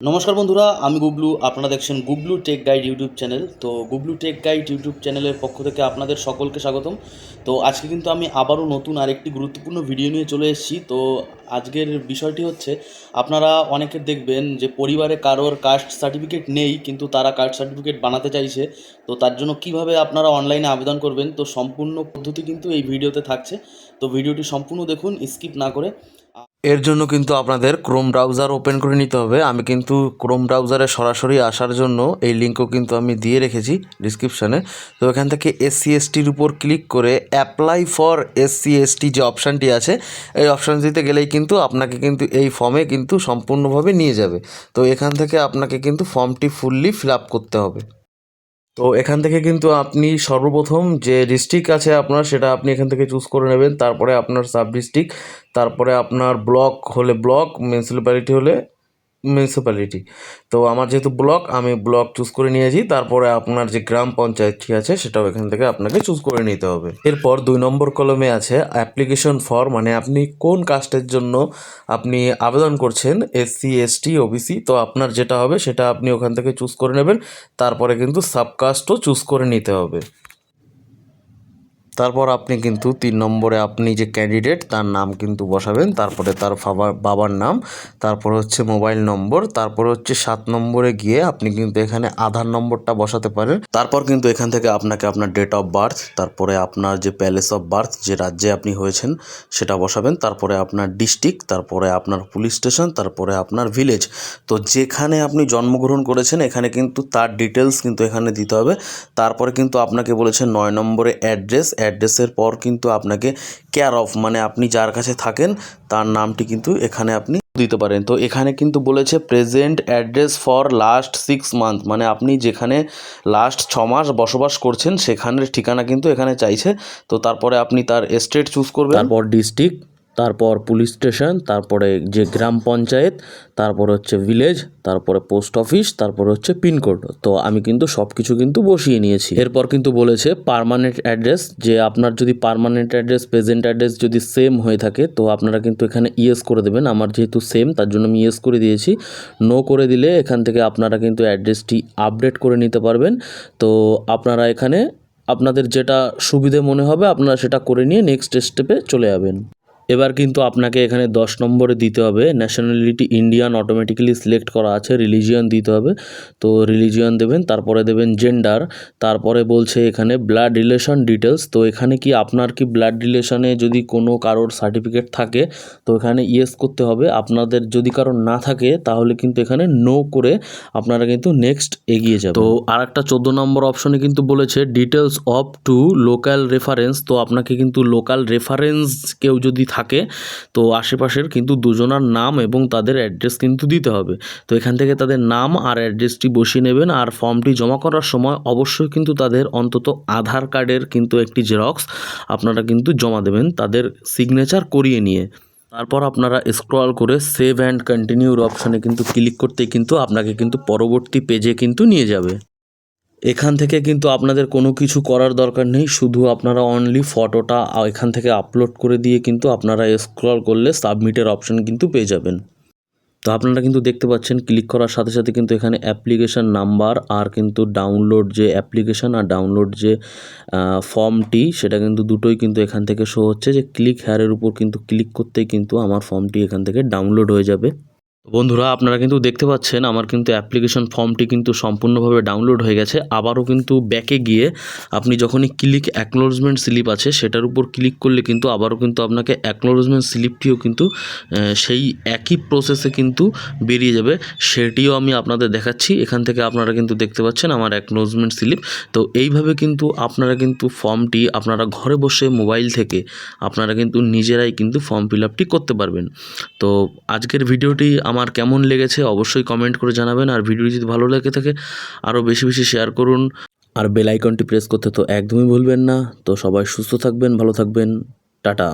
নমস্কার বন্ধুরা, আমি গুবলু। আপনারা দেখছেন Gublu tech guide YouTube channel. তো গুবলু টেক গাইড ইউটিউব চ্যানেলের পক্ষ থেকে আপনাদের সকলকে স্বাগতম। তো আজকে কিন্তু আমি আবারও নতুন আরেকটি গুরুত্বপূর্ণ ভিডিও নিয়ে চলে এসেছি। তো আজকের বিষয়টি হচ্ছে, আপনারা অনেকে দেখবেন যে পরিবারে কারোর কাস্ট সার্টিফিকেট নেই, কিন্তু তারা কাস্ট সার্টিফিকেট বানাতে চাইছে। তো তার জন্য কিভাবে আপনারা অনলাইনে আবেদন করবেন, তো সম্পূর্ণ পদ্ধতি কিন্তু এই ভিডিওতে থাকছে। তো ভিডিওটি সম্পূর্ণ দেখুন, স্কিপ না করে। এর জন্য কিন্তু আপনাদের ক্রোম ব্রাউজার ওপেন করে নিতে হবে। আমি কিন্তু ক্রোম ব্রাউজারে সরাসরি আসার জন্য এই লিঙ্কও কিন্তু আমি দিয়ে রেখেছি ডিসক্রিপশানে। তো এখান থেকে এসসি এসটির উপর ক্লিক করে অ্যাপ্লাই ফর এসসি এসটি যে অপশানটি আছে, এই অপশানটিতে গেলেই কিন্তু আপনাকে কিন্তু এই ফর্মে কিন্তু সম্পূর্ণভাবে নিয়ে যাবে। তো এখান থেকে আপনাকে কিন্তু ফর্মটি ফুললি ফিল আপ করতে হবে। তো এখান থেকে কিন্তু আপনি সর্বপ্রথম যে ডিস্ট্রিক্ট আছে আপনার, সেটা আপনি এখান থেকে চুজ করে নেবেন। তারপরে আপনার সাব ডিস্ট্রিক্ট, তারপরে আপনার ব্লক হলে ব্লক, মিউনিসিপ্যালিটি হলে মিউনিসিপ্যালিটি। তো আমার যেহেতু ব্লক, আমি ব্লক চুজ করে নিয়েছি। তারপরে আপনার যে গ্রাম পঞ্চায়েতটি আছে সেটাও এখান থেকে আপনাকে চুজ করে নিতে হবে। এরপর 2 নম্বর কলমে আছে অ্যাপ্লিকেশন ফর, মানে আপনি কোন কাস্টের জন্য আপনি আবেদন করছেন, এসসি এসটি ওবিসি। তো আপনার যেটা হবে সেটা আপনি ওখান থেকে চুজ করে নেবেন। তারপরে কিন্তু সাবকাস্টও চুজ করে নিতে হবে। তারপর আপনি কিন্তু 3 নম্বরে আপনি যে ক্যান্ডিডেট তার নাম কিন্তু বসাবেন, তারপরে তার বাবার নাম, তারপর হচ্ছে মোবাইল নম্বর, তারপর হচ্ছে 7 নম্বরে গিয়ে আপনি কিন্তু এখানে আধার নম্বরটা বসাতে পারেন। তারপর কিন্তু এখান থেকে আপনাকে আপনার ডেট অফ বার্থ, তারপরে আপনার যে প্যালেস অফ বার্থ, যে রাজ্যে আপনি হয়েছেন সেটা বসাবেন, তারপরে আপনার ডিস্ট্রিক্ট, তারপরে আপনার পুলিশ স্টেশন, তারপরে আপনার ভিলেজ। তো যেখানে আপনি জন্মগ্রহণ করেছেন এখানে কিন্তু তার ডিটেলস কিন্তু এখানে দিতে হবে। তারপরে কিন্তু আপনাকে বলেছে 9 নম্বরে অ্যাড্রেসের পর কিন্তু আপনাকে কেয়ার অফ, মানে আপনি যার কাছে থাকেন তার নামটি কিন্তু এখানে আপনি দিতে পারেন। তো এখানে কিন্তু বলেছে present address for last 6 month, মানে আপনি যেখানে লাস্ট 6 মাস বসবাস করছেন সেখানের ঠিকানা কিন্তু এখানে চাইছে। তো তারপরে আপনি তার স্টেট চুজ করবেন, তারপর ডিস্ট্রিক্ট, তারপর পুলিশ স্টেশন, তারপরে যে গ্রাম পঞ্চায়েত, তারপর হচ্ছে ভিলেজ, তারপরে পোস্ট অফিস, তারপর হচ্ছে পিনকোড। তো আমি কিন্তু সব কিছু কিন্তু বসিয়ে নিয়েছি। এরপর কিন্তু বলেছে পার্মানেন্ট অ্যাড্রেস, যে আপনার যদি পার্মানেন্ট অ্যাড্রেস প্রেজেন্ট অ্যাড্রেস যদি সেম হয়ে থাকে তো আপনারা কিন্তু এখানে ইয়েস করে দেবেন। আমার যেহেতু সেম তার জন্য আমি ইয়েস করে দিয়েছি। নো করে দিলে এখান থেকে আপনারা কিন্তু অ্যাড্রেসটি আপডেট করে নিতে পারবেন। তো আপনারা এখানে আপনাদের যেটা সুবিধে মনে হবে আপনারা সেটা করে নিয়ে নেক্সট স্টেপে চলে যাবেন। এবার কিন্তু আপনাকে এখানে 10 নম্বরে দিতে হবে ন্যাশনালিটি ইন্ডিয়ান, অটোমেটিক্যালি সিলেক্ট করা আছে। রিলিজিয়ন দিতে হবে, তো রিলিজিয়ন দেবেন। তারপরে দেবেন জেন্ডার, তারপরে বলছে এখানে ব্লাড রিলেশন ডিটেলস। তো এখানে কি আপনার কি ব্লাড রিলেশনে যদি কোনো কারোর সার্টিফিকেট থাকে তো এখানে ইয়েস করতে হবে। আপনাদের যদি কারোর না থাকে তাহলে কিন্তু এখানে নো করে আপনারা কিন্তু নেক্সট এগিয়ে যাবেন। তো আর একটা 14 নম্বর অপশনে কিন্তু বলেছে details of two local reference. তো আপনাকে কিন্তু লোকাল রেফারেন্স কেউ যদি থাকে তো আশেপাশের কিন্তু দুজনার নাম এবং তাদের অ্যাড্রেস কিন্তু দিতে হবে। তো এখান থেকে তাদের নাম আর অ্যাড্রেসটি বসিয়ে নেবেন। আর ফর্মটি জমা করার সময় অবশ্যই কিন্তু তাদের অন্তত আধার কার্ডের কিন্তু একটি জেরক্স আপনারা কিন্তু জমা দেবেন, তাদের সিগনেচার করিয়ে নিয়ে। তারপর আপনারা স্ক্রল করে সেভ অ্যান্ড কন্টিনিউর অপশানে কিন্তু ক্লিক করতেই কিন্তু আপনাকে কিন্তু পরবর্তী পেজে কিন্তু নিয়ে যাবে। এখান থেকে কিন্তু আপনাদের কোনো কিছু করার দরকার নেই, শুধু আপনারা অনলি ফটোটা এখান থেকে আপলোড করে দিয়ে কিন্তু আপনারা স্ক্রল করলে সাবমিটের অপশন কিন্তু পেয়ে যাবেন। তো আপনারা কিন্তু দেখতে পাচ্ছেন ক্লিক করার সাথে সাথে কিন্তু এখানে অ্যাপ্লিকেশান নাম্বার আর কিন্তু ডাউনলোড যে অ্যাপ্লিকেশান আর ডাউনলোড যে ফর্মটি সেটা কিন্তু দুটোই কিন্তু এখান থেকে শো হচ্ছে। যে ক্লিক হেয়ারের উপর কিন্তু ক্লিক করতেই কিন্তু আমার ফর্মটি এখান থেকে ডাউনলোড হয়ে যাবে। বন্ধুরা আপনারা কিন্তু দেখতে পাচ্ছেন আমার কিন্তু অ্যাপ্লিকেশন ফর্মটি কিন্তু সম্পূর্ণভাবে ডাউনলোড হয়ে গেছে। আবারও কিন্তু ব্যাকে গিয়ে আপনি যখনই ক্লিক অ্যাকনোলেজমেন্ট স্লিপ আছে সেটার উপর ক্লিক করলে কিন্তু আবারও কিন্তু আপনাকে অ্যাকনোলেজমেন্ট স্লিপটিও কিন্তু সেই একই প্রসেসে কিন্তু বেরিয়ে যাবে, সেটিও আমি আপনাদের দেখাচ্ছি। এখান থেকে আপনারা কিন্তু দেখতে পাচ্ছেন আমার অ্যাকনোলেজমেন্ট স্লিপ। তো এইভাবে কিন্তু আপনারা কিন্তু ফর্মটি আপনারা ঘরে বসে মোবাইল থেকে আপনারা কিন্তু নিজেরাই কিন্তু ফর্ম ফিল আপটি করতে পারবেন। তো আজকের ভিডিওটি আমার কেমন লেগেছে অবশ্যই কমেন্ট করে জানাবেন। আর ভিডিওটি যদি ভালো লেগে থাকে আরও বেশি বেশি শেয়ার করুন, আর বেল আইকনটি প্রেস করতে তো একদমই ভুলবেন না। তো সবাই সুস্থ থাকবেন, ভালো থাকবেন, টাটা।